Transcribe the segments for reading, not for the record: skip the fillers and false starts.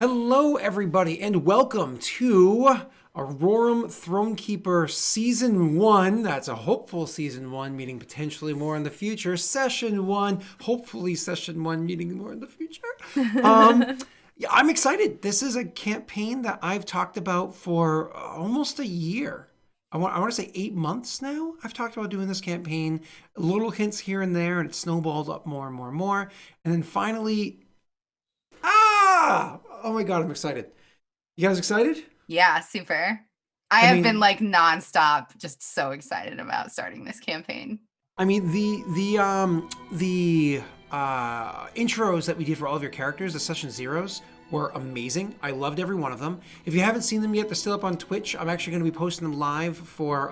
Hello, everybody, and welcome to Aurorum Thronekeeper Season 1. That's a hopeful Season 1, meaning potentially more in the future. Session 1, hopefully Session 1, meaning more in the future. Yeah, I'm excited. This is a campaign that I've talked about for almost a year. I want to say 8 months now. I've talked about doing this campaign, little hints here and there, and it snowballed up more and more and more. And then finally, oh my God, I'm excited. You guys excited? Yeah, super. I I have been mean, like nonstop, just so excited about starting this campaign. I mean the intros that we did for all of your characters, the session zeros, were amazing. I loved every one of them. If you haven't seen them yet, they're still up on Twitch. I'm actually going to be posting them live for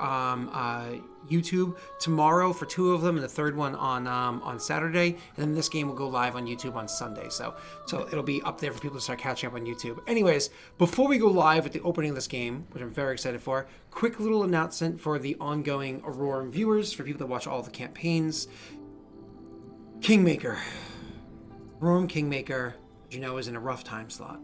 YouTube tomorrow for 2 of them, and the third one on Saturday. And then this game will go live on YouTube on Sunday. So it'll be up there for people to start catching up on YouTube. Anyways, before we go live with the opening of this game, which I'm very excited for, quick little announcement for the ongoing Aurorum viewers, for people that watch all the campaigns. Kingmaker. Aurorum Kingmaker, as you know, is in a rough time slot.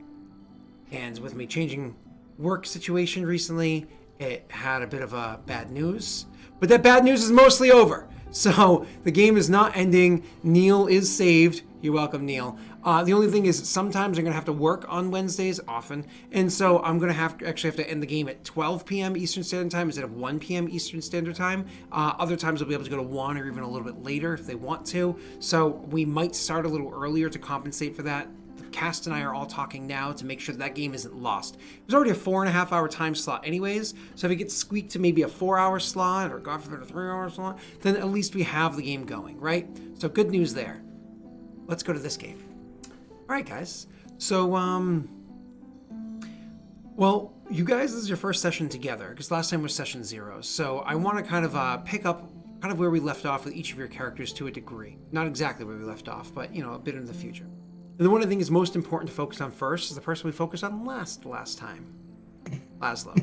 And with me changing work situation recently, it had a bit of a bad news. But that bad news is mostly over. So the game is not ending. Neil is saved. You're welcome, Neil. The only thing is sometimes I'm going to have to work on Wednesdays often. And so I'm going to have to end the game at 12 p.m. Eastern Standard Time instead of 1 p.m. Eastern Standard Time. Other times I'll be able to go to 1 or even a little bit later if they want to. So we might start a little earlier to compensate for that. The cast and I are all talking now to make sure that game isn't lost. It was already a 4.5-hour time slot anyways, so if it gets squeaked to maybe a 4-hour slot or God forbid a 3-hour slot, then at least we have the game going, right? So good news there. Let's go to this game. All right, guys. So, well, you guys, this is your first session together, because last time was session 0. So I want to kind of pick up kind of where we left off with each of your characters to a degree. Not exactly where we left off, but, a bit into the future. And the one I think is most important to focus on first is the person we focused on last time. Laszlo.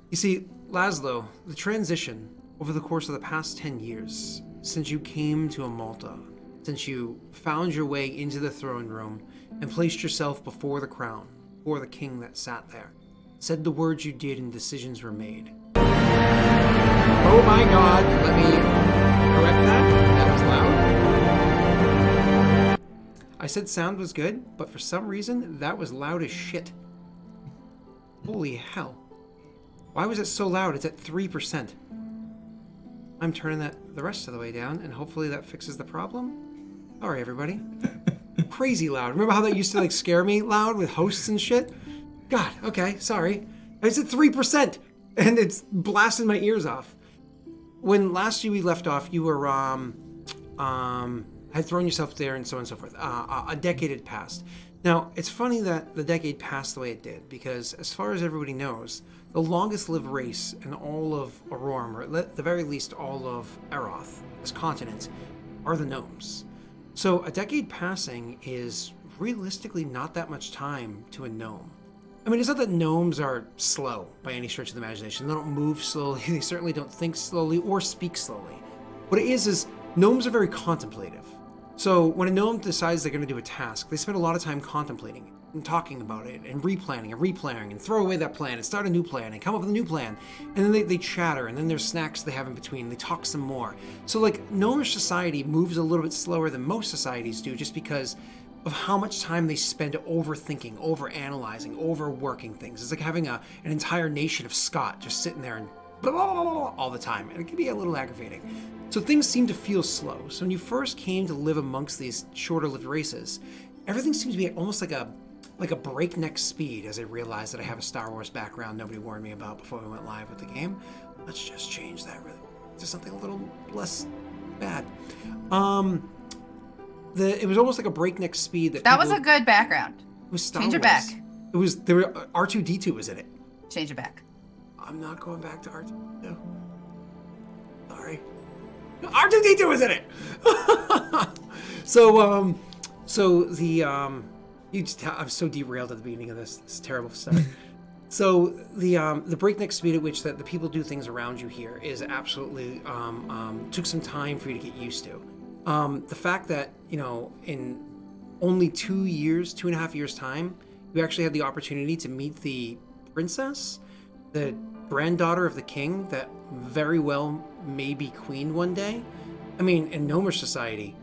You see, Laszlo, the transition over the course of the past 10 years, since you came to Amalta, since you found your way into the throne room and placed yourself before the crown, before the king that sat there, said the words you did and decisions were made. Oh my God, let me correct that. That was loud. I said sound was good, but for some reason, that was loud as shit. Holy hell. Why was it so loud? It's at 3%. I'm turning that the rest of the way down, and hopefully that fixes the problem. Sorry, everybody. Crazy loud. Remember how that used to scare me loud with hosts and shit? God, okay, sorry. It's at 3%, and it's blasting my ears off. When last year we left off, you were, had thrown yourself there and so on and so forth. A decade had passed. Now, it's funny that the decade passed the way it did, because as far as everybody knows, the longest lived race in all of Aurorum, or at the very least all of Eroth, this continent, are the gnomes. So a decade passing is realistically not that much time to a gnome. I mean, it's not that gnomes are slow by any stretch of the imagination. They don't move slowly, they certainly don't think slowly or speak slowly. What it is gnomes are very contemplative. So when a gnome decides they're going to do a task, they spend a lot of time contemplating it and talking about it and replanning and throw away that plan and start a new plan and come up with a new plan. And then they chatter, and then there's snacks they have in between. They talk some more. So gnomish society moves a little bit slower than most societies do, just because of how much time they spend overthinking, overanalyzing, overworking things. It's like having an entire nation of Scott just sitting there and blah, blah, blah, blah, all the time, and it can be a little aggravating. So things seem to feel slow. So when you first came to live amongst these shorter-lived races, everything seems to be almost like a breakneck speed. As I realized that I have a Star Wars background nobody warned me about before we went live with the game. Let's just change that really to something a little less bad. It was almost like a breakneck speed That was a good background. It was Star Change Wars. it back. It was R2-D2 was in it. Change it back. I'm not going back to R2. Sorry. R2-D2 was in it. I'm so derailed at the beginning of this terrible stuff. So the breakneck speed at which that the people do things around you here is absolutely took some time for you to get used to. The fact that in only 2.5 years time, you actually had the opportunity to meet the princess, the granddaughter of the king that very well may be queen one day. I mean, in Gnomish society,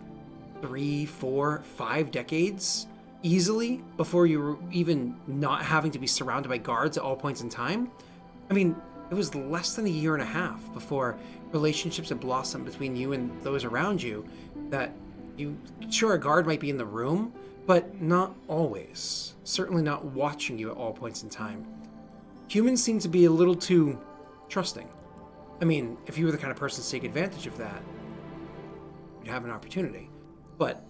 3, 4, 5 decades easily before you were even not having to be surrounded by guards at all points in time. I mean, it was less than a year and a half before relationships had blossomed between you and those around you that you, sure, a guard might be in the room, but not always. Certainly not watching you at all points in time. Humans seem to be a little too trusting. I mean, if you were the kind of person to take advantage of that, you'd have an opportunity. But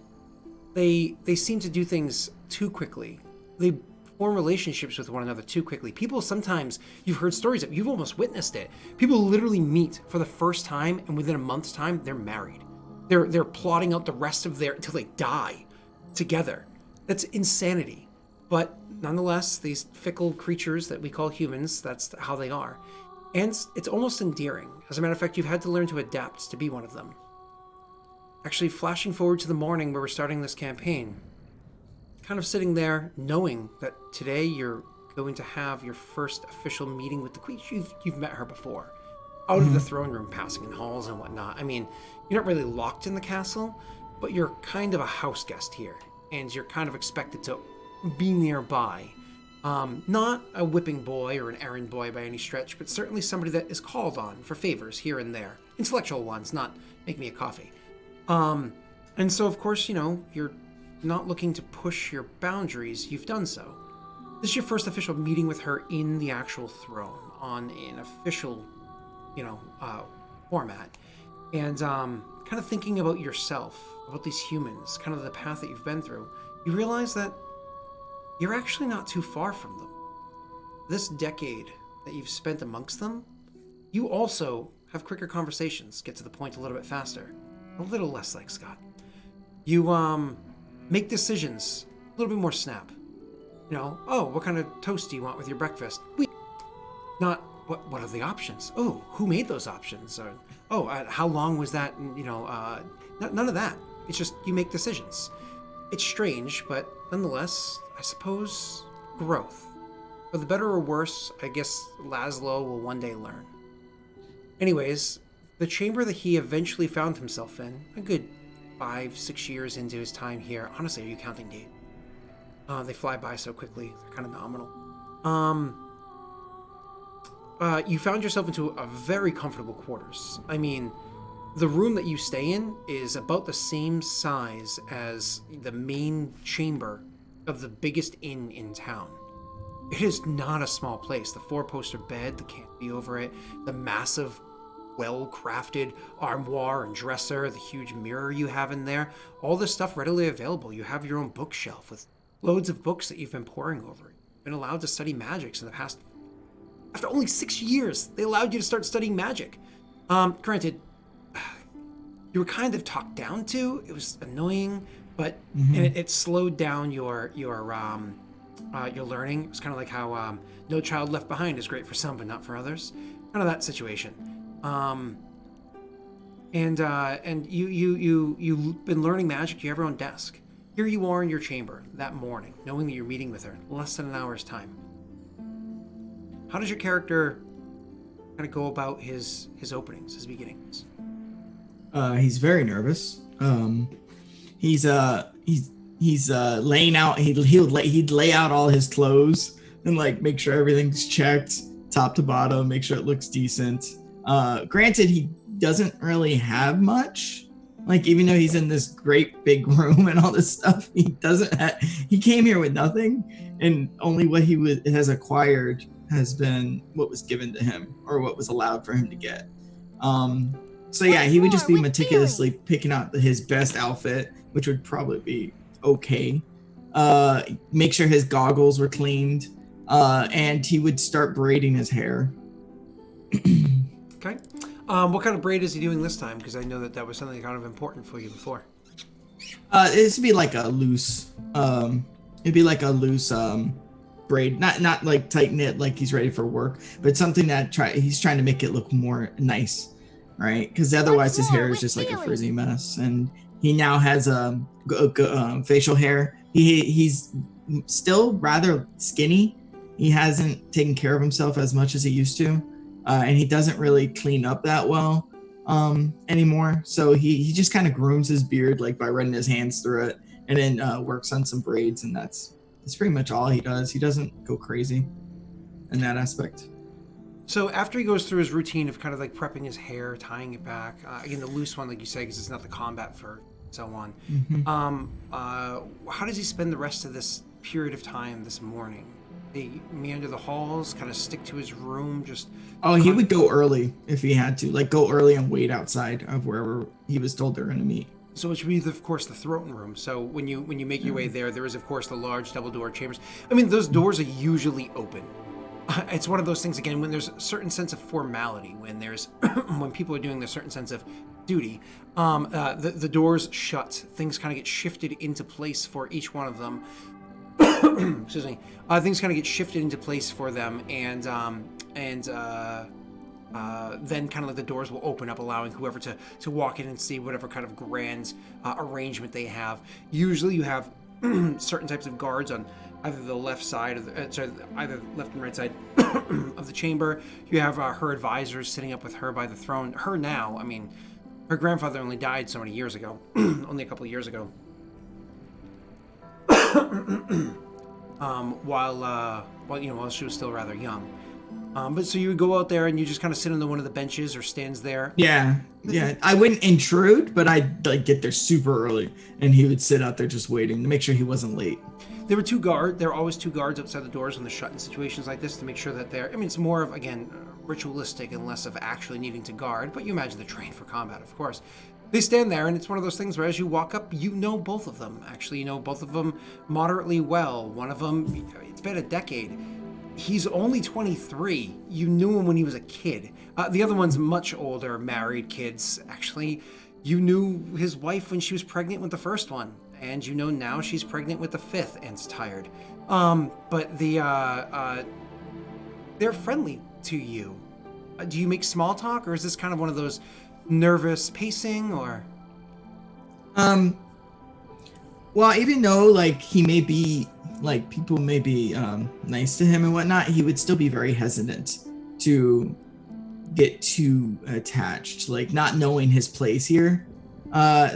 they seem to do things too quickly. They form relationships with one another too quickly. People sometimes, you've heard stories of, you've almost witnessed it. People literally meet for the first time, and within a month's time, they're married. They're plotting out the rest of their, till they die together. That's insanity. But nonetheless, these fickle creatures that we call humans, that's how they are. And it's almost endearing. As a matter of fact, you've had to learn to adapt to be one of them. Actually, flashing forward to the morning where we're starting this campaign, kind of sitting there knowing that today you're going to have your first official meeting with the queen. You've met her before. Out of the throne room, passing in halls and whatnot. I mean, you're not really locked in the castle, but you're kind of a house guest here. And you're kind of expected to be nearby. Not a whipping boy or an errand boy by any stretch, but certainly somebody that is called on for favors here and there. Intellectual ones, not make me a coffee. And so, of course, you know, you're not looking to push your boundaries. You've done so. This is your first official meeting with her in the actual throne on an official, format. And kind of thinking about yourself, about these humans, kind of the path that you've been through, you realize that you're actually not too far from them. This decade that you've spent amongst them, you also have quicker conversations, get to the point a little bit faster. A little less like Scott. You make decisions a little bit more snap. You know, oh, what kind of toast do you want with your breakfast? Not what are the options? Oh, who made those options? Or how long was that? None of that. It's just you make decisions. It's strange, but nonetheless, I suppose growth. For the better or worse, I guess Laszlo will one day learn. Anyways, the chamber that he eventually found himself in, a good 5-6 years into his time here. Honestly, are you counting days? They fly by so quickly. They're kind of nominal. You found yourself into a very comfortable quarters. I mean, the room that you stay in is about the same size as the main chamber of the biggest inn in town. It is not a small place. The 4-poster bed, the canopy over it, the massive, well-crafted armoire and dresser, the huge mirror you have in there, all this stuff readily available. You have your own bookshelf with loads of books that you've been poring over. You've been allowed to study magics in the past. After only 6 years, they allowed you to start studying magic. Granted, you were kind of talked down to. It was annoying, but and it slowed down your learning. It was kind of like how No Child Left Behind is great for some, but not for others. Kind of that situation. And you've been learning magic. You have your own desk. Here you are in your chamber that morning, knowing that you're meeting with her in less than an hour's time. How does your character kind of go about his openings, his beginnings? He's very nervous. He's laying out. He'd lay out all his clothes and like make sure everything's checked top to bottom, make sure it looks decent. Granted, he doesn't really have much. Like, even though he's in this great big room and all this stuff, he came here with nothing, and only what has acquired has been what was given to him or what was allowed for him to get. So yeah, he would just be meticulously picking out his best outfit, which would probably be okay. Make sure his goggles were cleaned, and he would start braiding his hair. Okay. What kind of braid is he doing this time? Because I know that was something kind of important for you before. This would be like a loose, braid, not like tight knit, like he's ready for work, but something that he's trying to make it look more nice, right? Because otherwise his hair is just like a frizzy mess, and he now has facial hair. He's still rather skinny. He hasn't taken care of himself as much as he used to, and he doesn't really clean up that well anymore. So he just kind of grooms his beard like by running his hands through it, and then works on some braids, and that's pretty much all he does. He doesn't go crazy in that aspect. So after he goes through his routine of kind of like prepping his hair, tying it back, again the loose one, like you said, because it's not the combat fur, so on. How does he spend the rest of this period of time this morning? They meander the halls, kind of stick to his room, just. Oh, he would go early if he had to, like go early and wait outside of wherever he was told they're going to meet. So it would be, of course, the throne room. So when you make your way there is, of course, the large double-door chambers. I mean, those doors are usually open. It's one of those things, again, when there's a certain sense of formality, when there's when people are doing a certain sense of duty, the doors shut. Things kind of get shifted into place for each one of them. Excuse me. Things kind of get shifted into place for them, and then kind of like the doors will open up, allowing whoever to walk in and see whatever kind of grand arrangement they have. Usually you have certain types of guards on either the left side of either left and right side of the chamber. You have her advisors sitting up with her by the throne. Her now, I mean, her grandfather only died so many years ago, only a couple of years ago. While she was still rather young. But so you would go out there and you just kind of sit on one of the benches or stands there. Yeah. I wouldn't intrude, but I'd like get there super early, and he would sit out there just waiting to make sure he wasn't late. There are always two guards outside the doors when they're shut in situations like this to make sure that they're. I mean, it's more of, again, ritualistic and less of actually needing to guard. But you imagine they're trained for combat, of course. They stand there, and it's one of those things where as you walk up, you know both of them. Actually, you know both of them moderately well. One of them, it's been a decade. He's only 23. You knew him when he was a kid. The other one's much older, married, kids. Actually, you knew his wife when she was pregnant with the first one. And you know now she's pregnant with the fifth and is tired. But they're friendly to you. Do you make small talk, or is this kind of one of those nervous pacing, or? Well, even though like he may be like people may be nice to him and whatnot, he would still be very hesitant to get too attached, like not knowing his place here.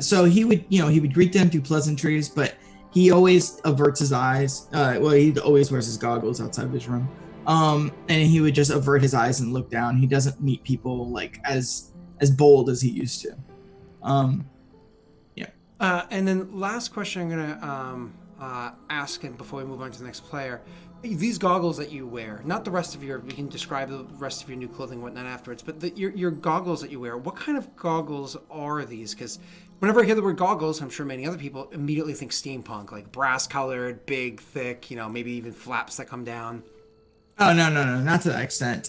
So he would greet them, do pleasantries, but he always averts his eyes. He always wears his goggles outside of his room. And he would just avert his eyes and look down. He doesn't meet people like as bold as he used to. And then last question I'm gonna ask, and before we move on to the next player, these goggles that you wear, not the rest of we can describe the rest of your new clothing and whatnot afterwards, but your goggles that you wear, what kind of goggles are these? Because whenever I hear the word goggles, I'm sure many other people immediately think steampunk, like brass colored, big, thick, maybe even flaps that come down. Oh, no, not to that extent.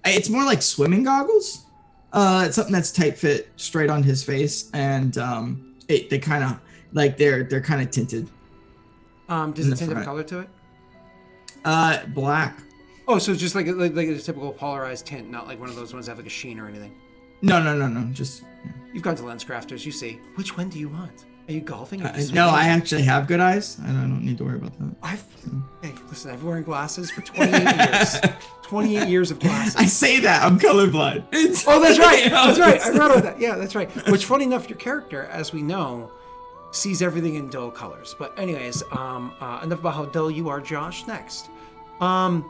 It's more like swimming goggles. It's something that's tight fit straight on his face, and they kind of like they're kind of tinted. Does the tint have a color to it? Black. Oh, so it's just like a typical polarized tint, not like one of those ones that have like a sheen or anything. No. Just. You've gone to LensCrafters. You see. Which one do you want? Are you golfing? No, I actually have good eyes. I don't need to worry about that. Hey, listen, I've been wearing glasses for 28 years. 28 years of glasses. I say that. I'm colorblind. Oh, that's right. That's right. I read about that. Yeah, that's right. Which, funny enough, your character, as we know, sees everything in dull colors. But anyways, enough about how dull you are, Josh. Next. I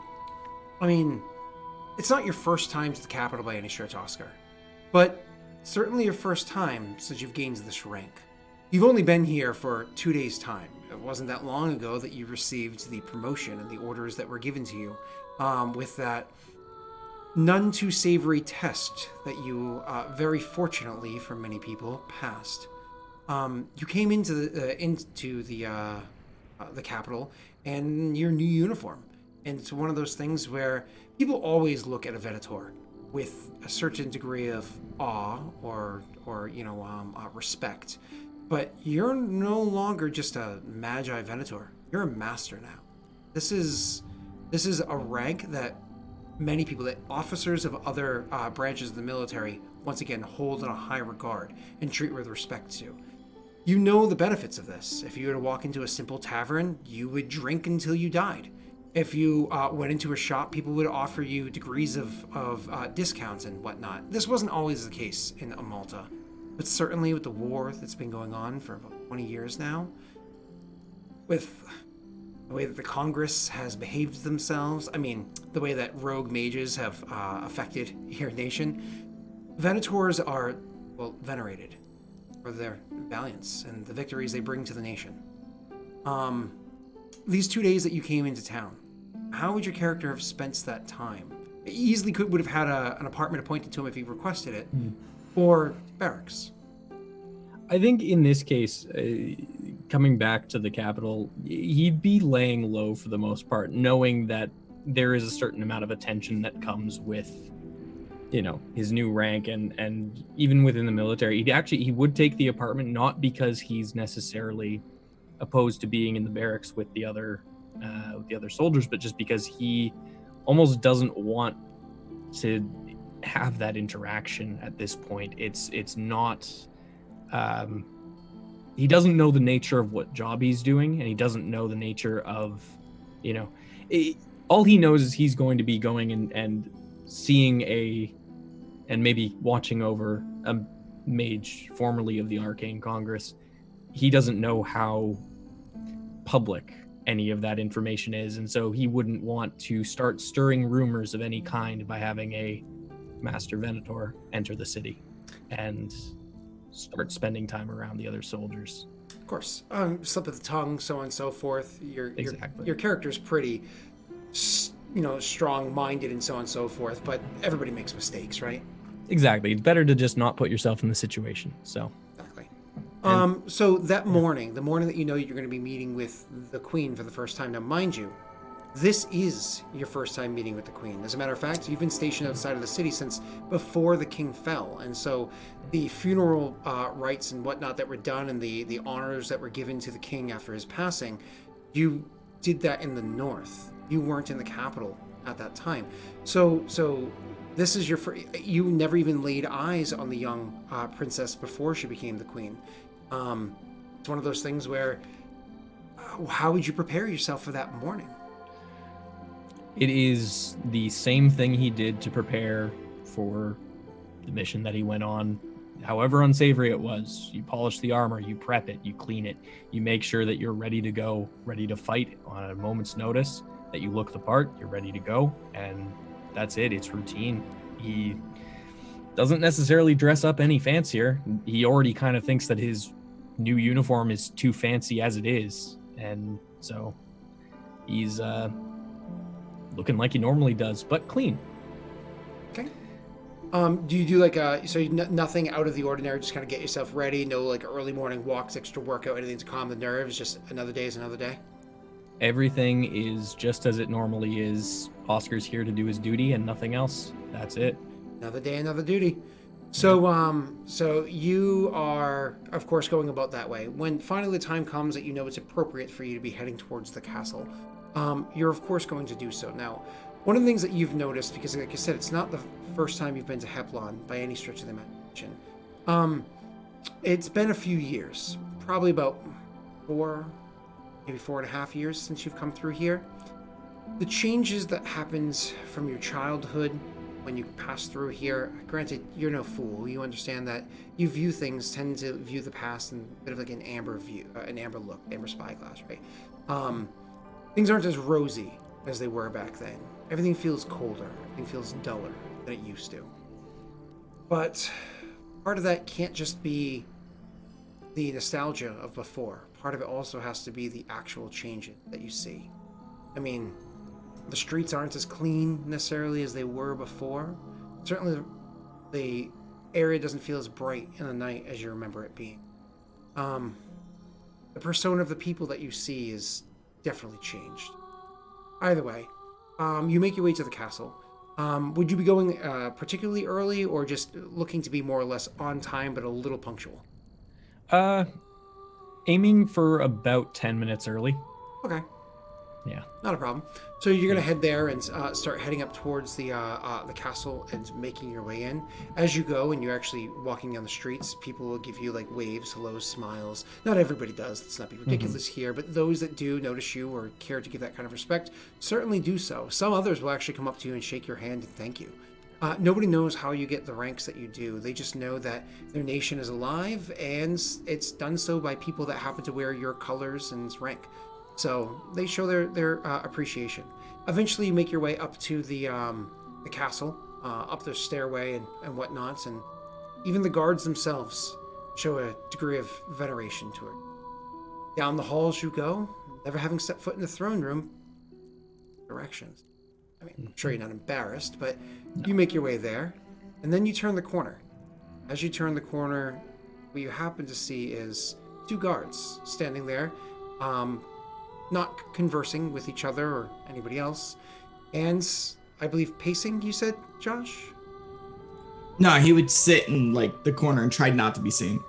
mean, it's not your first time to the capital by any stretch, Oscar. But certainly your first time since you've gained this rank. You've only been here for 2 days' time. It wasn't that long ago that you received the promotion and the orders that were given to you with that none too savory test that you very fortunately for many people passed. You came into the capital in your new uniform, and it's one of those things where people always look at a Venator with a certain degree of awe or respect. But you're no longer just a Magi Venator. You're a master now. This is a rank that many people, that officers of other branches of the military, once again, hold in a high regard and treat with respect to. You know the benefits of this. If you were to walk into a simple tavern, you would drink until you died. If you went into a shop, people would offer you degrees of discounts and whatnot. This wasn't always the case in Malta, but certainly with the war that's been going on for about 20 years now, with the way that the Congress has behaved themselves, I mean, the way that rogue mages have affected your nation, Venators are, well, venerated for their valiance and the victories they bring to the nation. These 2 days that you came into town, how would your character have spent that time? He easily would have had an apartment appointed to him if he requested it, or barracks. I think in this case, coming back to the capital, he'd be laying low for the most part, knowing that there is a certain amount of attention that comes with, his new rank, and even within the military. He would take the apartment, not because he's necessarily opposed to being in the barracks with the other soldiers, but just because he almost doesn't want to have that interaction at this point. It's not. He doesn't know the nature of what job he's doing, and he doesn't know the nature of, all he knows is he's going to be going and seeing and maybe watching over a mage formerly of the Arcane Congress. He doesn't know how public any of that information is, and so he wouldn't want to start stirring rumors of any kind by having a Master Venator enter the city and start spending time around the other soldiers. Of course, slip of the tongue, so on and so forth. Exactly. Your character's pretty, strong-minded and so on and so forth. But everybody makes mistakes, right? Exactly. It's better to just not put yourself in the situation. So. Exactly. So that morning, the morning that you know you're going to be meeting with the Queen for the first time. Now, mind you, this is your first time meeting with the Queen. As a matter of fact, you've been stationed outside of the city since before the king fell. And so the funeral rites and whatnot that were done and the honors that were given to the king after his passing, you did that in the north. You weren't in the capital at that time. So this is you never even laid eyes on the young princess before she became the queen. It's one of those things where, how would you prepare yourself for that morning? It is the same thing he did to prepare for the mission that he went on, however unsavory it was. You polish the armor, you prep it, you clean it, you make sure that you're ready to go, ready to fight on a moment's notice, that you look the part, you're ready to go, and that's it. It's routine. He doesn't necessarily dress up any fancier. He already kind of thinks that his new uniform is too fancy as it is, and so he's looking like he normally does, but clean. Okay. Do you do nothing out of the ordinary, just kind of get yourself ready? No early morning walks, extra workout, anything to calm the nerves? Just another day is another day? Everything is just as it normally is. Oscar's here to do his duty and nothing else. That's it. Another day, another duty. So you are, of course, going about that way. When finally the time comes that you know it's appropriate for you to be heading towards the castle, you're of course going to do so. Now, one of the things that you've noticed, because like I said, it's not the first time you've been to Heplon by any stretch of the imagination. It's been a few years, probably about 4.5 years since you've come through here. The changes that happens from your childhood when you pass through here, granted, you're no fool. You understand that you tend to view the past in a bit of an amber view, an amber look, amber spyglass, right? Things aren't as rosy as they were back then. Everything feels colder. Everything feels duller than it used to. But part of that can't just be the nostalgia of before. Part of it also has to be the actual changes that you see. I mean, the streets aren't as clean necessarily as they were before. Certainly the area doesn't feel as bright in the night as you remember it being. The persona of the people that you see is definitely changed. Either way, you make your way to the castle. Would you be going particularly early or just looking to be more or less on time but a little punctual? Aiming for about 10 minutes early. Okay. Yeah. Not a problem. So you're gonna head there and start heading up towards the castle and making your way in. As you go and you're actually walking down the streets, people will give you like waves, hellos, smiles. Not everybody does. Let's not be ridiculous here, but those that do notice you or care to give that kind of respect certainly do so. Some others will actually come up to you and shake your hand and thank you. Nobody knows how you get the ranks that you do. They just know that their nation is alive, and it's done so by people that happen to wear your colors and rank. So they show their appreciation. Eventually, you make your way up to the castle, up the stairway and whatnot, and even the guards themselves show a degree of veneration to it. Down the halls you go, never having stepped foot in the throne room. Directions. I mean, I'm sure you're not embarrassed, but you make your way there, and then you turn the corner. As you turn the corner, what you happen to see is two guards standing there, not conversing with each other or anybody else, and I believe pacing, you said, Josh? No, he would sit in like the corner and try not to be seen.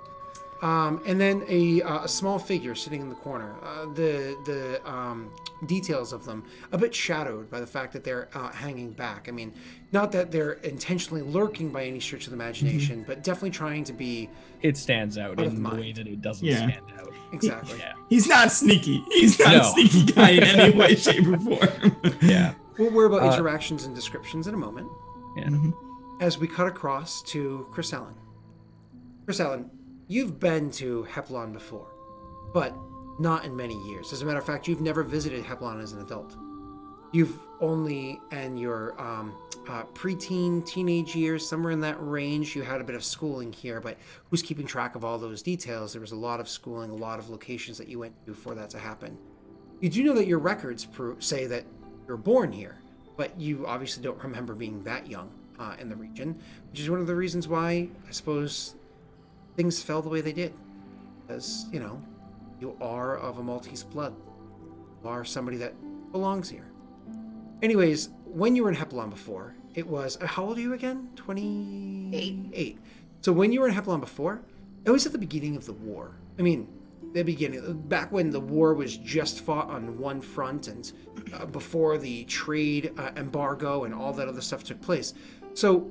And then a small figure sitting in the corner. The details of them a bit shadowed by the fact that they're hanging back. I mean, not that they're intentionally lurking by any stretch of the imagination, but definitely trying to be. It stands out Out of in the mind. way that it doesn't Yeah. stand out. Exactly. Yeah. He's not sneaky. He's not No. a sneaky guy in any way, shape, or form. Yeah. We'll worry about interactions and descriptions in a moment. Yeah. As we cut across to Chris Allen. Chris Allen, you've been to Heplon before, but not in many years. As a matter of fact, you've never visited Heplon as an adult. You've only, in your preteen, teenage years, somewhere in that range, you had a bit of schooling here, but who's keeping track of all those details? There was a lot of schooling, a lot of locations that you went to for that to happen. You do know that your records say that you're born here, but you obviously don't remember being that young in the region, which is one of the reasons why, I suppose, things fell the way they did. Because, you know, you are of a Maltese blood. You are somebody that belongs here. Anyways, when you were in Heplon before, it was, how old are you again? 28. So when you were in Heplon before, it was at the beginning of the war. I mean, the beginning, back when the war was just fought on one front and before the trade embargo and all that other stuff took place. So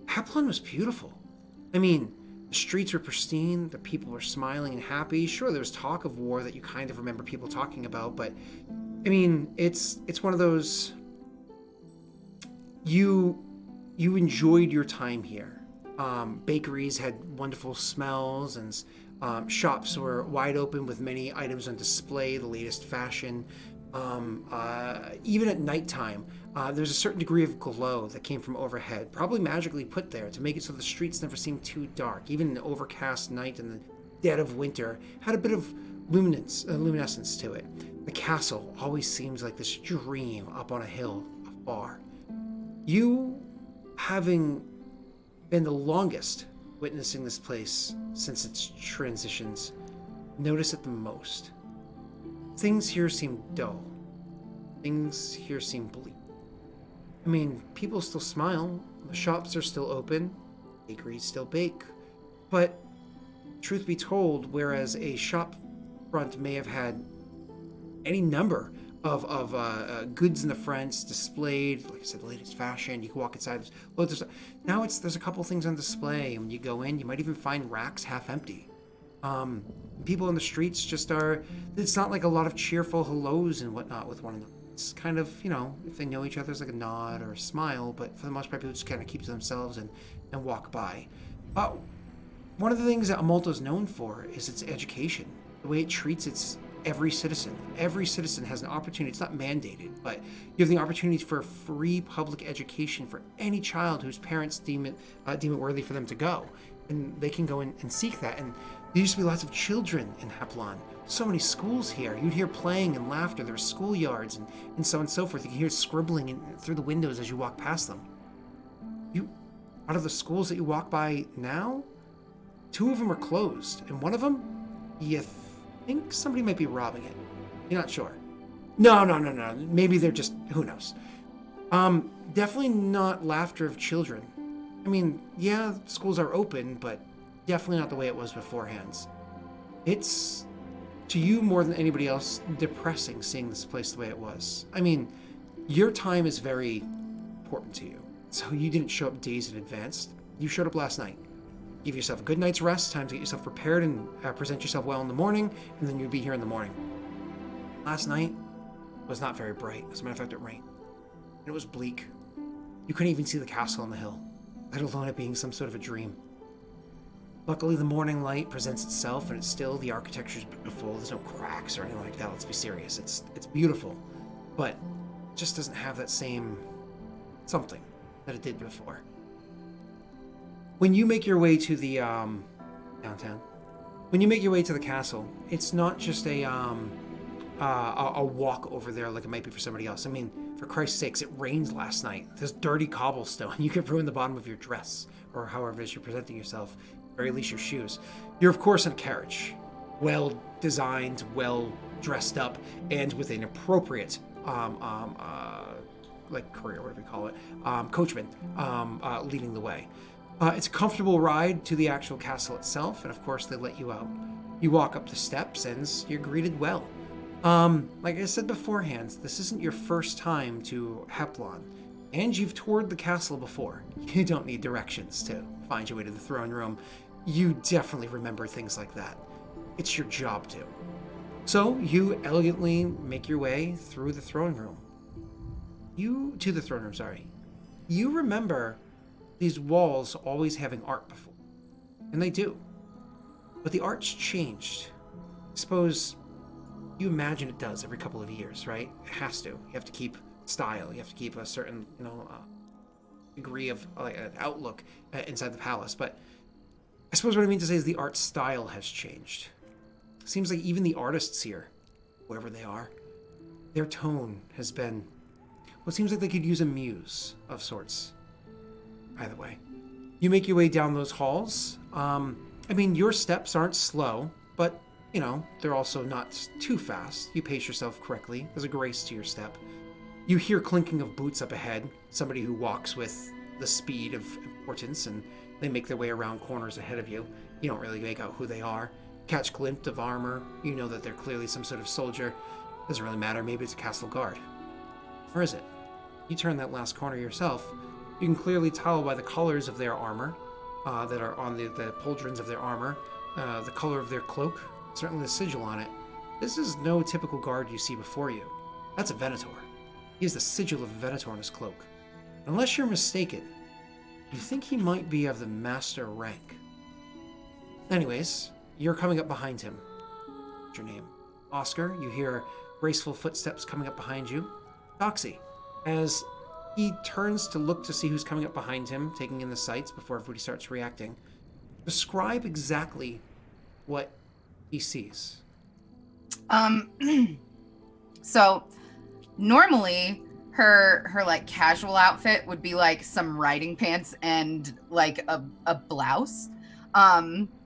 Heplon was beautiful. I mean, the streets were pristine, the people were smiling and happy. Sure, there was talk of war that you kind of remember people talking about, but I mean, it's one of those, you enjoyed your time here. Bakeries had wonderful smells, and shops were wide open with many items on display, the latest fashion. Even at nighttime, there's a certain degree of glow that came from overhead, probably magically put there to make it so the streets never seemed too dark. Even an overcast night in the dead of winter had a bit of luminescence to it. The castle always seems like this dream up on a hill afar. You, having been the longest witnessing this place since its transitions, notice it the most. Things here seem dull. Things here seem bleak. I mean, people still smile, the shops are still open, bakeries still bake, but truth be told, whereas a shop front may have had any number of goods in the front displayed, like I said, the latest fashion, you can walk inside, now there's a couple things on display, and when you go in, you might even find racks half empty. People in the streets just it's not like a lot of cheerful hellos and whatnot with one another. It's kind of, you know, if they know each other, it's like a nod or a smile, but for the most part, people just kind of keep to themselves and walk by. One of the things that Amalto is known for is its education, the way it treats its every citizen. Every citizen has an opportunity. It's not mandated, but you have the opportunity for free public education for any child whose parents deem it worthy for them to go. And they can go in and seek that. And there used to be lots of children in Heplon. So many schools here. You'd hear playing and laughter. There were schoolyards and so on and so forth. You can hear scribbling through the windows as you walk past them. Out of the schools that you walk by now, 2 of them are closed. And one of them, you think somebody might be robbing it. You're not sure. No. Maybe they're just, who knows. Definitely not laughter of children. I mean, yeah, schools are open, but definitely not the way it was beforehand. It's to you more than anybody else, depressing seeing this place the way it was. I mean, your time is very important to you. So you didn't show up days in advance. You showed up last night. Give yourself a good night's rest, time to get yourself prepared and present yourself well in the morning, and then you'd be here in the morning. Last night was not very bright. As a matter of fact, it rained. And it was bleak. You couldn't even see the castle on the hill, let alone it being some sort of a dream. Luckily, the morning light presents itself, and it's still, the architecture's beautiful. There's no cracks or anything like that. Let's be serious. It's beautiful, but it just doesn't have that same something that it did before. When you make your way to the downtown, when you make your way to the castle, it's not just a walk over there like it might be for somebody else. I mean, for Christ's sakes, it rained last night. There's dirty cobblestone. You could ruin the bottom of your dress, or however it is you're presenting yourself, at the very least your shoes. You're of course in a carriage, well designed, well dressed up, and with an appropriate like courier, whatever you call it, coachman leading the way. It's a comfortable ride to the actual castle itself, and of course they let you out. You walk up the steps and you're greeted well. Like I said beforehand, this isn't your first time to Heplon, and you've toured the castle before. You don't need directions to find your way to the throne room. You definitely remember things like that. It's your job to. So you elegantly make your way through the throne room. You remember these walls always having art before, and they do. But the art's changed. I suppose you imagine it does every couple of years, right? It has to. You have to keep style. You have to keep a certain, degree of an outlook inside the palace. But I suppose what I mean to say is the art style has changed. It seems like even the artists here, whoever they are, their tone has been, well, it seems like they could use a muse of sorts. Either way, you make your way down those halls. Your steps aren't slow, but, they're also not too fast. You pace yourself correctly. There's a grace to your step. You hear clinking of boots up ahead, somebody who walks with the speed of importance, and they make their way around corners ahead of you. You don't really make out who they are. Catch glint of armor. You know that they're clearly some sort of soldier. Doesn't really matter. Maybe it's a castle guard. Or is it? You turn that last corner yourself. You can clearly tell by the colors of their armor that are on the pauldrons of their armor, the color of their cloak, certainly the sigil on it. This is no typical guard you see before you. That's a Venator. He has the sigil of a Venator on his cloak. Unless you're mistaken, you think he might be of the master rank. Anyways, you're coming up behind him. What's your name? Oscar. You hear graceful footsteps coming up behind you. Doxy. As he turns to look to see who's coming up behind him, taking in the sights before everybody starts reacting. Describe exactly what he sees. So normally her like casual outfit would be like some riding pants and like a blouse,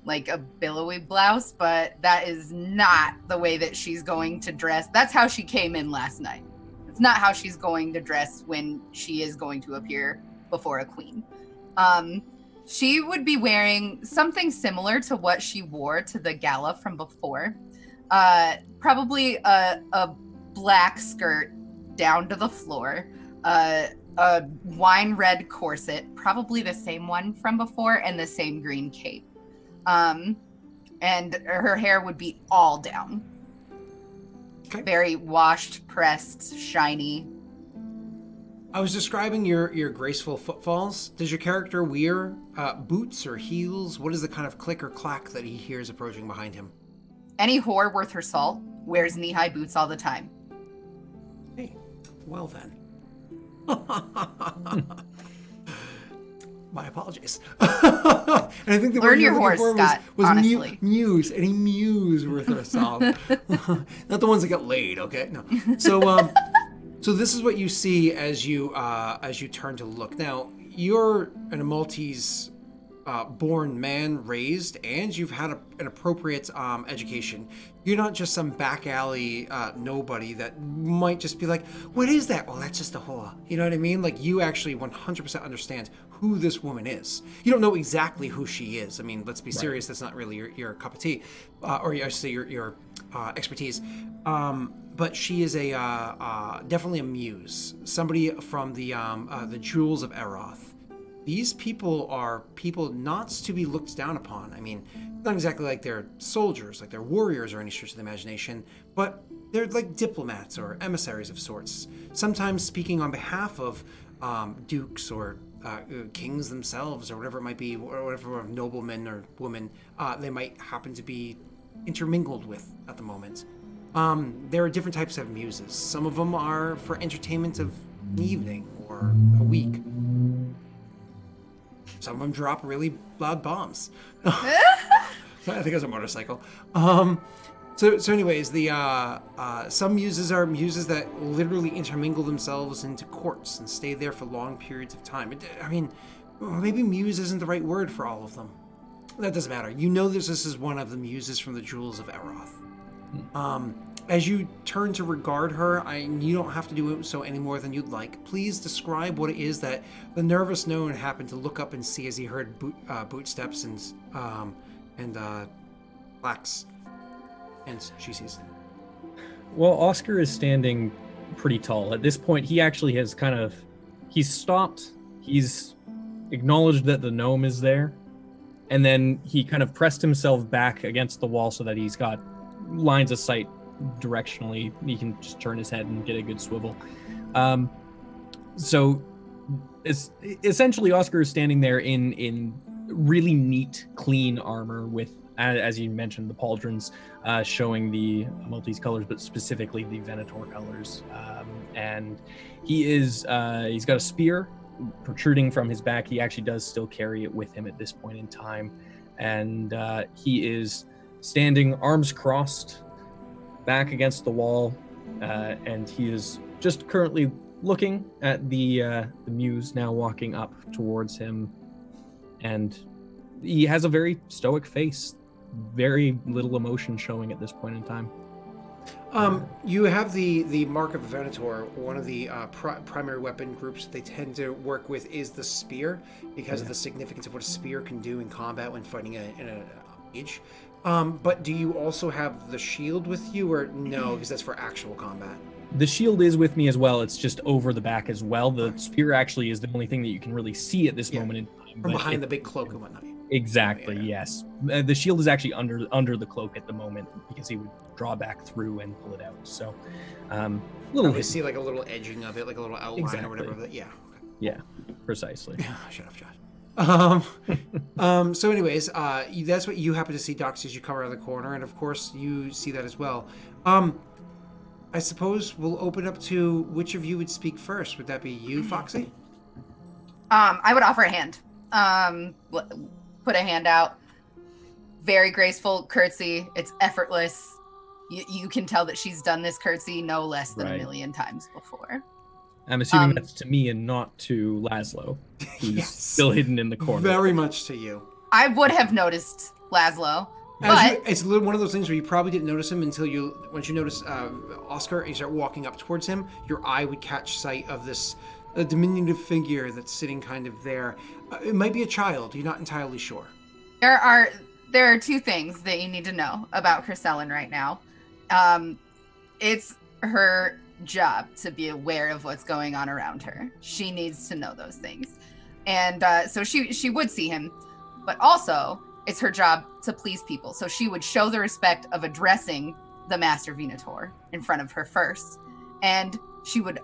like a billowy blouse, but that is not the way that she's going to dress. That's how she came in last night. It's not how she's going to dress when she is going to appear before a queen. She would be wearing something similar to what she wore to the gala from before. Probably a black skirt down to the floor, a wine red corset, probably the same one from before, and the same green cape. And her hair would be all down. Okay. Very washed, pressed, shiny. I was describing your graceful footfalls. Does your character wear boots or heels? What is the kind of click or clack that he hears approaching behind him? Any whore worth her salt wears knee-high boots all the time. Hey, well then. My apologies. And I think the Learn your horse, Scott, was honestly. muse. Any muse worth her salt. Not the ones that got laid, okay? No. So this is what you see as you turn to look. Now, you're in a Maltese born man raised, and you've had an appropriate education. You're not just some back alley nobody that might just be like, what is that? Well, that's just a whore. You know what I mean? Like, you actually 100% understand who this woman is. You don't know exactly who she is. I mean, let's be serious. That's not really your cup of tea, or I should say your expertise. But she is a definitely a muse, somebody from the Jewels of Eroth. These people are people not to be looked down upon. I mean, not exactly like they're soldiers, like they're warriors or any stretch of the imagination, but they're like diplomats or emissaries of sorts, sometimes speaking on behalf of dukes or kings themselves, or whatever it might be, or whatever noblemen or women they might happen to be intermingled with at the moment. There are different types of muses. Some of them are for entertainment of an evening or a week. Some of them drop really loud bombs. I think it was a motorcycle. So anyways, the some muses are muses that literally intermingle themselves into courts and stay there for long periods of time. I mean, maybe muse isn't the right word for all of them. That doesn't matter. You know this is one of the muses from the Jewels of Eroth. As you turn to regard her, you don't have to do it so any more than you'd like. Please describe what it is that the nervous gnome happened to look up and see as he heard bootsteps and clacks, and she sees. Well, Oscar is standing pretty tall. At this point, he actually has he's stopped. He's acknowledged that the gnome is there, and then he kind of pressed himself back against the wall so that he's got lines of sight directionally. He can just turn his head and get a good swivel. So it's essentially Oscar is standing there in really neat, clean armor with, as you mentioned, the pauldrons showing the Maltese colors, but specifically the Venator colors. And he's got a spear protruding from his back. He actually does still carry it with him at this point in time. And he is standing arms crossed back against the wall, and he is just currently looking at the muse now walking up towards him, and he has a very stoic face, very little emotion showing at this point in time. You have the Mark of Venator. One of the primary weapon groups that they tend to work with is the spear, because of the significance of what a spear can do in combat when fighting in a mage. But do you also have the shield with you, or no, because that's for actual combat? The shield is with me as well. It's just over the back as well. The spear actually is the only thing that you can really see at this moment in time. From behind the big cloak and whatnot. Exactly, yes. The shield is actually under the cloak at the moment, because he would draw back through and pull it out. So, you see like a little edging of it, like a little outline or whatever. Yeah. Yeah, precisely. Shut up, Josh. So anyways, that's what you happen to see, Dox, as you come around the corner, and of course you see that as well. I suppose we'll open up to which of you would speak first. Would that be you, Foxy? I would offer a hand. Put a hand out. Very graceful curtsy. It's effortless. You can tell that she's done this curtsy no less than a million times before. I'm assuming that's to me and not to Laszlo, who's still hidden in the corner. Very much to you. I would have noticed Laszlo, it's one of those things where you probably didn't notice him until once you notice Oscar and you start walking up towards him, your eye would catch sight of this diminutive figure that's sitting kind of there. It might be a child. You're not entirely sure. There are two things that you need to know about Chrisellen right now. It's her job to be aware of what's going on around her. She needs to know those things. And so she would see him, but also it's her job to please people. So she would show the respect of addressing the Master Venator in front of her first. And she would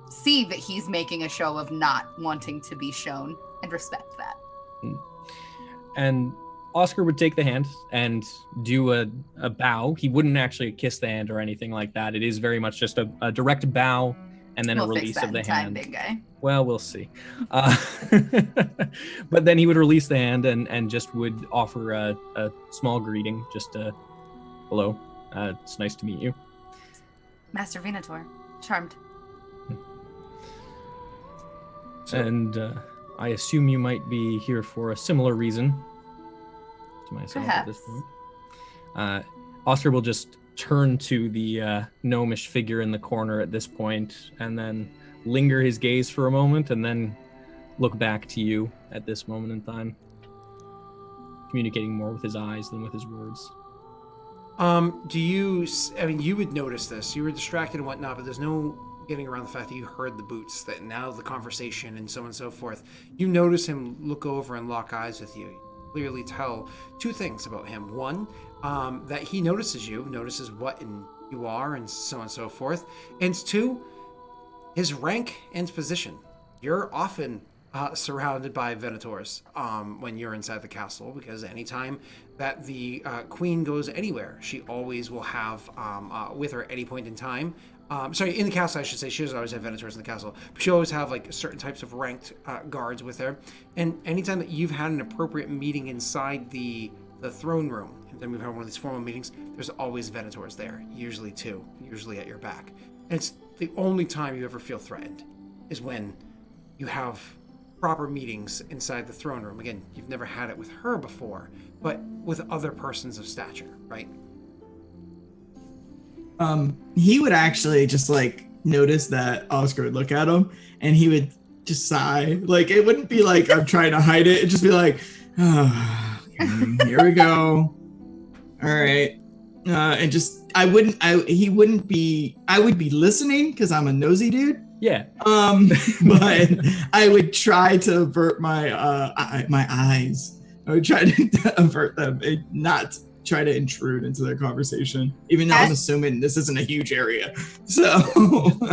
see that he's making a show of not wanting to be shown and respect that. And Oscar would take the hand and do a bow. He wouldn't actually kiss the hand or anything like that. It is very much just a direct bow and then a release of the hand. Big guy. Well, we'll see. But then he would release the hand and just would offer a small greeting, just a hello. It's nice to meet you. Master Venator. Charmed. And I assume you might be here for a similar reason to myself at this point. Oscar will just turn to the gnomish figure in the corner at this point and then linger his gaze for a moment and then look back to you at this moment in time, communicating more with his eyes than with his words. You would notice this. You were distracted and whatnot, but there's no getting around the fact that you heard the boots, that now the conversation and so on and so forth. You notice him look over and lock eyes with you. You clearly tell two things about him. One, that he notices you, notices what you are and so on and so forth. And two, his rank and position. You're often surrounded by Venators when you're inside the castle, because anytime that the queen goes anywhere, she always will have with her at any point in time. In the castle, I should say, she doesn't always have Venators in the castle, but she always have like certain types of ranked guards with her. And anytime that you've had an appropriate meeting inside the throne room, and then we've had one of these formal meetings, there's always Venators there, usually two, usually at your back. And it's the only time you ever feel threatened is when you have proper meetings inside the throne room. Again, you've never had it with her before, but with other persons of stature, right? He would actually just like notice that Oscar would look at him and he would just sigh. Like, it wouldn't be like I'm trying to hide it. It'd just be like, oh, here we go. All right. And just, I would be listening because I'm a nosy dude. Yeah. But I would try to avert my eyes. I would try to avert them and not try to intrude into their conversation, even though I'm assuming this isn't a huge area. So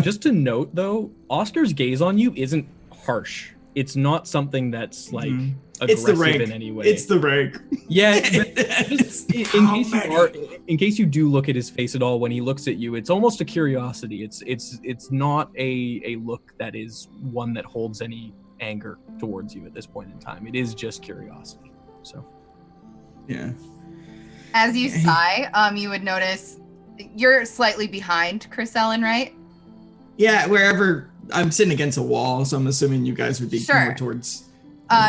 just to note though, Oscar's gaze on you isn't harsh. It's not something that's like aggressive in any way. It's the rank. Yeah. Just in case you do look at his face at all when he looks at you, it's almost a curiosity. It's not a look that is one that holds any anger towards you at this point in time. It is just curiosity. So yeah. As you sigh, you would notice you're slightly behind Chris Ellen, right? Yeah, wherever I'm sitting against a wall, so I'm assuming you guys would be more towards.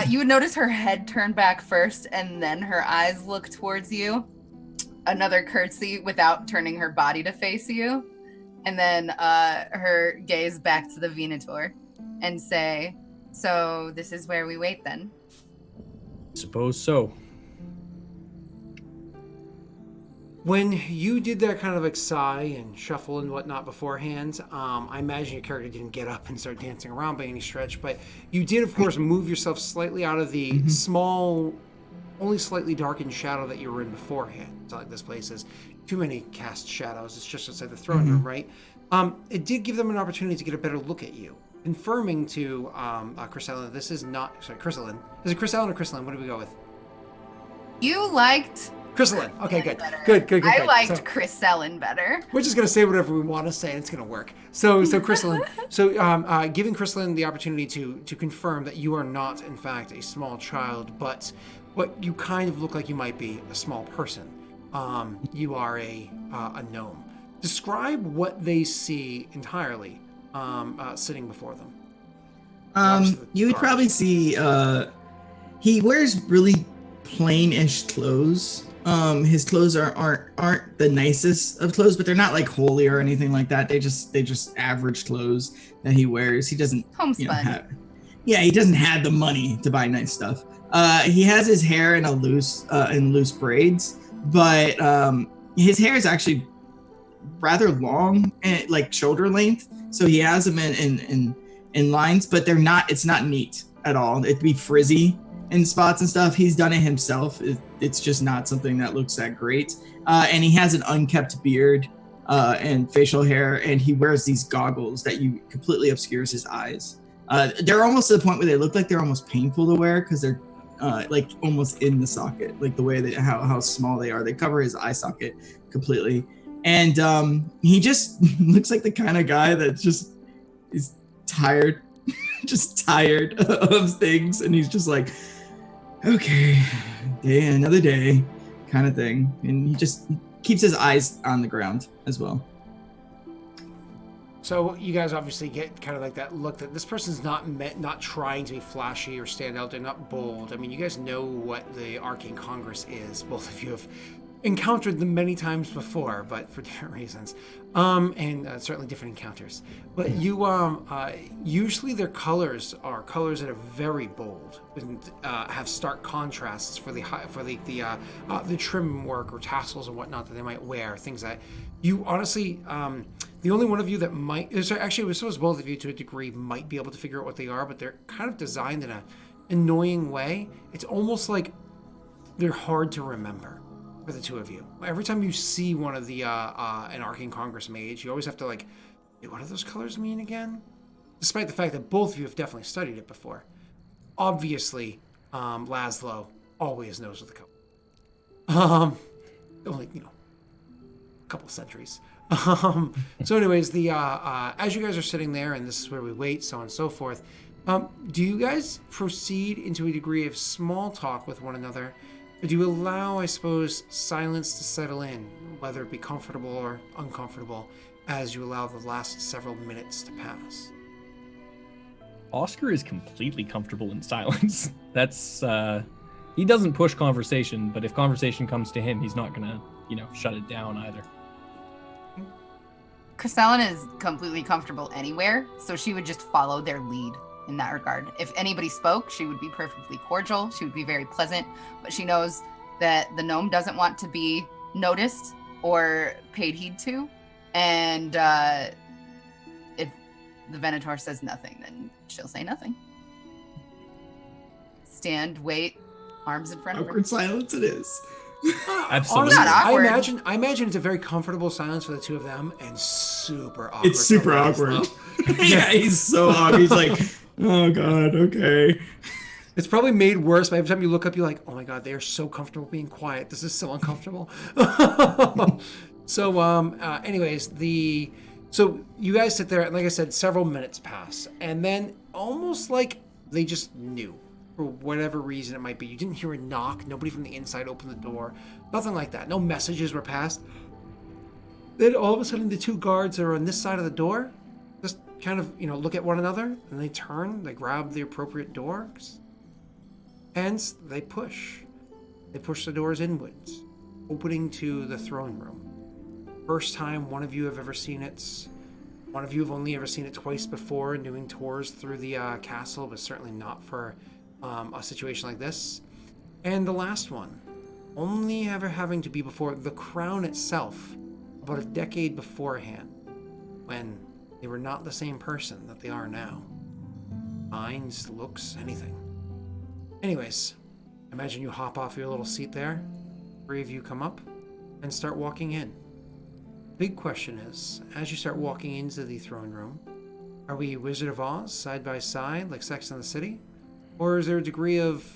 You would notice her head turn back first, and then her eyes look towards you. Another curtsy without turning her body to face you, and then her gaze back to the Venator, and say, "So this is where we wait, then." Suppose so. When you did that kind of like sigh and shuffle and whatnot beforehand, I imagine your character didn't get up and start dancing around by any stretch, but you did, of course, move yourself slightly out of the small, only slightly darkened shadow that you were in beforehand. It's not like this place has too many cast shadows. It's just outside the throne room, right? It did give them an opportunity to get a better look at you, confirming to Chris Ellen that this is not, sorry, Chris Ellen. Is it Chris Ellen or Chris Ellen? What do we go with? You liked Chris Ellen. Okay, good. Good. I liked Chris Ellen better. We're just gonna say whatever we want to say, and it's gonna work. So Chris Ellen. Giving Chris Ellen the opportunity to confirm that you are not, in fact, a small child, but what you kind of look like you might be, a small person. You are a gnome. Describe what they see entirely, sitting before them. You would probably see. He wears really plain-ish clothes. His clothes aren't the nicest of clothes, but they're not like holy or anything like that. They just average clothes that he wears. He doesn't homespun. He doesn't have the money to buy nice stuff. He has his hair in loose braids, but his hair is actually rather long and like shoulder length. So he has them in lines, but it's not neat at all. It'd be frizzy in spots and stuff. He's done it himself. It's just not something that looks that great. And he has an unkept beard and facial hair, and he wears these goggles that completely obscures his eyes. They're almost to the point where they look like they're almost painful to wear because they're like almost in the socket, like the way that how small they are. They cover his eye socket completely. And he just looks like the kind of guy that just is tired, just tired of things. And he's just like, okay, another day kind of thing. And he just keeps his eyes on the ground as well. So you guys obviously get kind of like that look that this person's not trying to be flashy or stand out. They're not bold. I mean, you guys know what the Arcane Congress is. Both of you have encountered them many times before, but for different reasons, and certainly different encounters. But you, usually their colors are colors that are very bold and have stark contrasts for the trim work or tassels and whatnot that they might wear. Things that you honestly, the only one of you that might, actually, I suppose both of you to a degree might be able to figure out what they are, but they're kind of designed in an annoying way. It's almost like they're hard to remember. For the two of you, every time you see one of the an Arcane Congress mage, you always have to like, hey, what do those colors mean again? Despite the fact that both of you have definitely studied it before. Obviously, Laszlo always knows what the color. Only a couple centuries. So, anyways, the as you guys are sitting there, and this is where we wait, so on and so forth. Do you guys proceed into a degree of small talk with one another? Or do you allow, I suppose, silence to settle in, whether it be comfortable or uncomfortable, as you allow the last several minutes to pass? Oscar is completely comfortable in silence. That's, he doesn't push conversation, but if conversation comes to him, he's not gonna, shut it down either. Crystalline is completely comfortable anywhere, so she would just follow their lead in that regard. If anybody spoke, she would be perfectly cordial. She would be very pleasant, but she knows that the gnome doesn't want to be noticed or paid heed to. And if the Venator says nothing, then she'll say nothing. Stand, wait, arms in front of her. Awkward silence it is. Absolutely. Not awkward. I imagine it's a very comfortable silence for the two of them and super awkward. It's super awkward. Yeah, he's so awkward. He's like, oh God, okay. It's probably made worse by every time you look up, you're like, oh my God, they are so comfortable being quiet. This is so uncomfortable. So, anyways, so you guys sit there, and like I said, several minutes pass, and then almost like they just knew, for whatever reason it might be. You didn't hear a knock. Nobody from the inside opened the door. Nothing like that. No messages were passed. Then all of a sudden, the two guards that are on this side of the door just kind of, look at one another, and they turn, they grab the appropriate doors, and they push. They push the doors inwards, opening to the throne room. First time one of you have ever seen it. One of you have only ever seen it twice before, doing tours through the castle, but certainly not for a situation like this. And the last one, only ever having to be before the crown itself, about a decade beforehand, when they were not the same person that they are now. Minds, looks, anything. Anyways, imagine you hop off your little seat there, three of you come up, and start walking in. Big question is, as you start walking into the throne room, are we Wizard of Oz, side by side, like Sex and the City? Or is there a degree of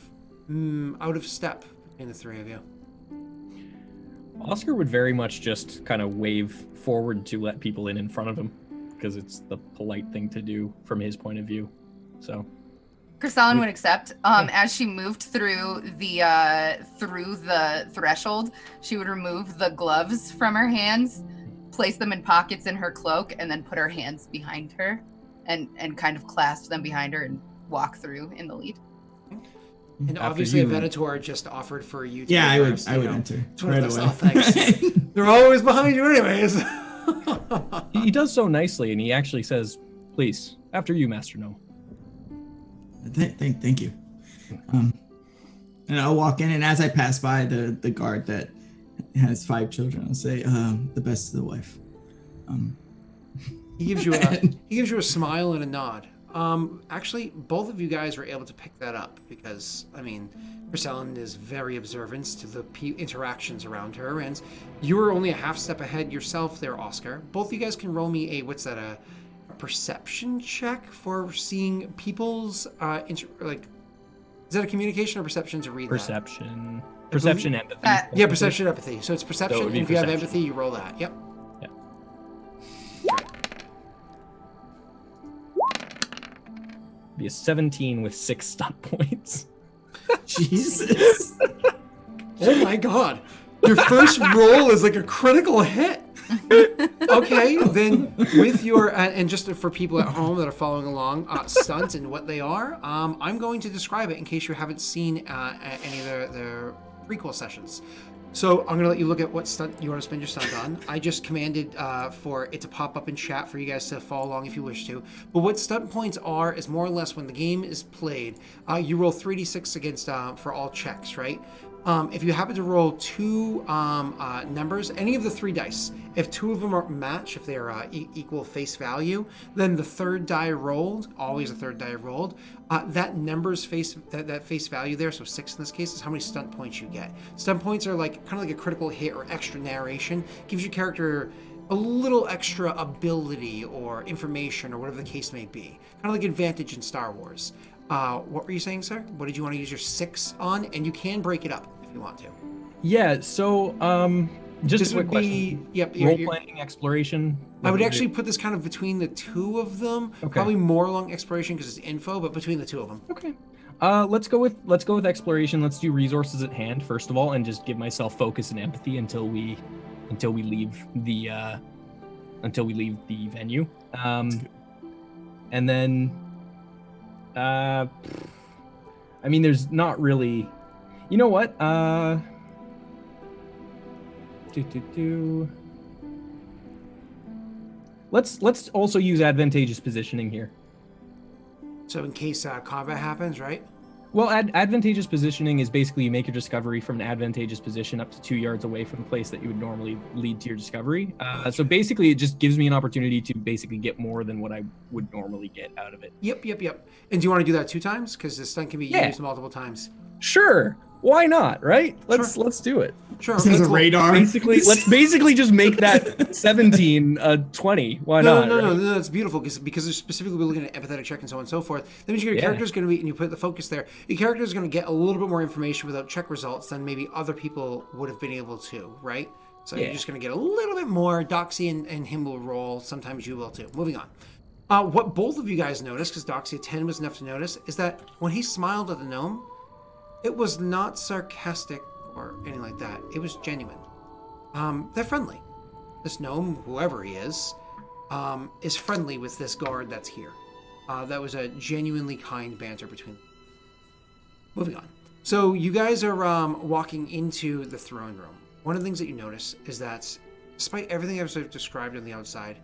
out of step between the three of you? Oscar would very much just kind of wave forward to let people in front of him, because it's the polite thing to do from his point of view. So Crystalline would accept. As she moved through the threshold, she would remove the gloves from her hands, place them in pockets in her cloak, and then put her hands behind her and kind of clasp them behind her and walk through in the lead. And obviously, a Venator just offered for you to I would know. enter. It's one of those, thanks. They're always behind you anyways. he does so nicely, and he actually says, please, after you, Master Gnome. Thank you. And I'll walk in, and as I pass by the guard that has 5 children, I'll say, the best to the wife. He gives you a smile and a nod. Actually, both of you guys were able to pick that up because, Crystalline is very observant to the interactions around her, and you were only a half step ahead yourself there, Oscar. Both of you guys can roll me a perception check for seeing people's is that a communication or perception to read Perception. that? Perception, empathy. Yeah, perception, empathy. So it's perception, So it would be and if you have perception. empathy, you roll that. Yep. Be a 17 with 6 stop points. Jesus. Oh my God. Your first roll is like a critical hit. Okay, then with your and just for people at home that are following along, stunts and what they are, I'm going to describe it in case you haven't seen any of the prequel sessions. So I'm gonna let you look at what stunt you want to spend your stunt on. I just commanded for it to pop up in chat for you guys to follow along if you wish to. But what stunt points are is more or less when the game is played, you roll 3d6 against for all checks, right? If you happen to roll two numbers, any of the three dice, if two of them are match, if they're equal face value, then the third die rolled, always a third die rolled, that number's face value there, so 6 in this case, is how many stunt points you get. Stunt points are like kind of like a critical hit or extra narration, gives your character a little extra ability or information or whatever the case may be, kind of like advantage in Star Wars. What were you saying, sir? What did you want to use your 6 on? And you can break it up if you want to. Yeah, so just This a quick would be, question. yep. Role-playing, exploration? I would actually put this kind of between the two of them. Okay. Probably more along exploration because it's info, but between the two of them. Okay. Let's go with exploration. Let's do resources at hand first of all, and just give myself focus and empathy until we leave the venue. And then I mean, there's not really. You know what? Let's also use advantageous positioning here. So in case combat happens, right? Well, advantageous positioning is basically you make your discovery from an advantageous position up to 2 yards away from the place that you would normally lead to your discovery. So basically, it just gives me an opportunity to basically get more than what I would normally get out of it. Yep. And do you want to do that 2 times? Because the stunt can be used multiple times. Sure. Why not? Right? Let's do it. Sure. This is a radar. Let's basically just make that 17 20. Why not? No, that's beautiful because they're specifically looking at empathetic check and so on and so forth. That means your character is going to be, and you put the focus there, your character is going to get a little bit more information without check results than maybe other people would have been able to, right? So you're just going to get a little bit more. Doxy and him will roll. Sometimes you will too. Moving on. What both of you guys noticed, because Doxy, a 10 was enough to notice, is that when he smiled at the gnome, it was not sarcastic or anything like that. It was genuine. They're friendly. This gnome, whoever he is friendly with this guard that's here. That was a genuinely kind banter between them. Moving on. So you guys are walking into the throne room. One of the things that you notice is that despite everything I've sort of described on the outside,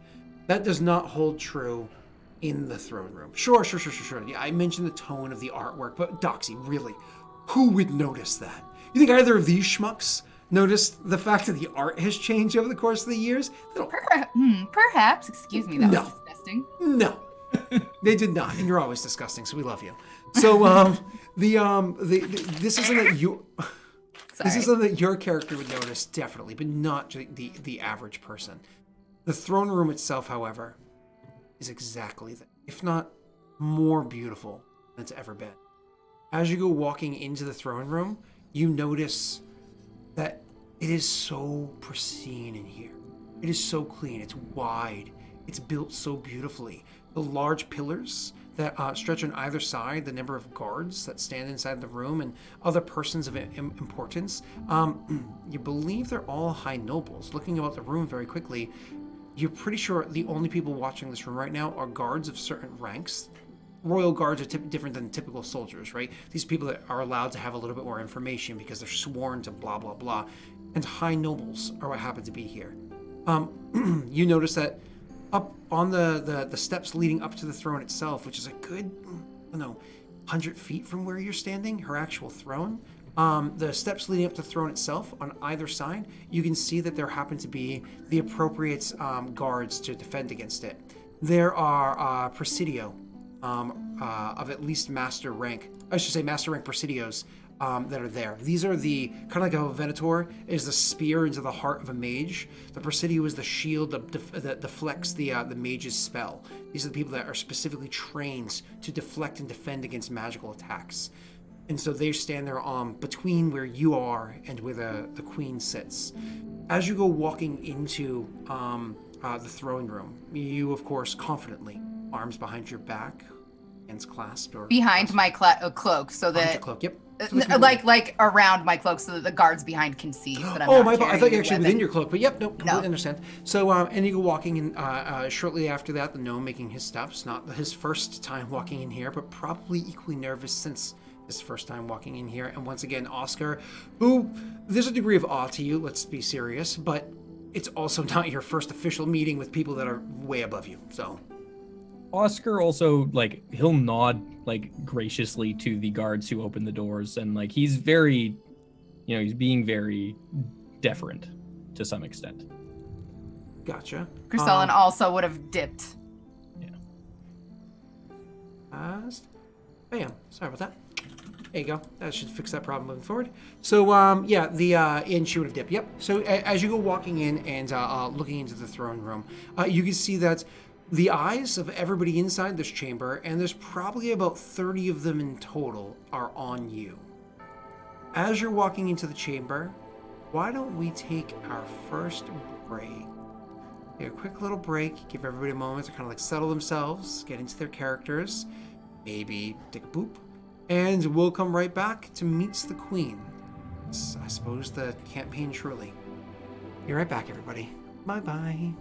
that does not hold true in the throne room. Sure. Yeah, I mentioned the tone of the artwork, but Doxy, really, who would notice that? You think either of these schmucks noticed the fact that the art has changed over the course of the years? Perhaps. Excuse me, that was disgusting. No, they did not. And you're always disgusting, so we love you. So this isn't that you. This is something that your character would notice definitely, but not the average person. The throne room itself, however, is exactly that, if not more beautiful than it's ever been. As you go walking into the throne room, you notice that it is so pristine in here. It is so clean. It's wide. It's built so beautifully. The large pillars that stretch on either side, the number of guards that stand inside the room, and other persons of importance, you believe they're all high nobles. Looking about the room very quickly, you're pretty sure the only people watching this room right now are guards of certain ranks. Royal guards are different than typical soldiers, right? These people that are allowed to have a little bit more information because they're sworn to blah, blah, blah. And high nobles are what happen to be here. You notice that up on the steps leading up to the throne itself, which is a good, 100 feet from where you're standing, her actual throne, the steps leading up to the throne itself, on either side, you can see that there happen to be the appropriate guards to defend against it. There are Presidio, of at least master rank Presidios that are there. These are the kind of like a Venator is the spear into the heart of a mage. The Presidio is the shield that deflects the mage's spell. These are the people that are specifically trained to deflect and defend against magical attacks. And so they stand there between where you are and where the queen sits. As you go walking into the throne room, you of course confidently, arms behind your back, hands clasped, or behind my cloak, so that cloak. Yep. Like around my cloak so that the guards behind can see that I'm Oh, not my! I carrying thought you a actually weapon. within your cloak, but yep, nope, completely No. understand. So, and you go walking in. Shortly after that, the gnome making his steps. Not his first time walking in here, but probably equally nervous since his first time walking in here. And once again, Oscar, who there's a degree of awe to you. Let's be serious, but it's also not your first official meeting with people that are way above you. So. Oscar also, like, he'll nod, like, graciously to the guards who open the doors, and, like, he's very, he's being very deferent to some extent. Gotcha. Chrisellen also would have dipped. Yeah. Bam. Sorry about that. There you go. That should fix that problem moving forward. So, yeah, the intuitive dip. Yep. So as you go walking in and looking into the throne room, you can see that the eyes of everybody inside this chamber, and there's probably about 30 of them in total, are on you. As you're walking into the chamber, why don't we take our first break? Take a quick little break, give everybody a moment to kind of like settle themselves, get into their characters, maybe take a poop, and we'll come right back to Meets the Queen. It's, I suppose, the campaign truly. Be right back, everybody. Bye-bye.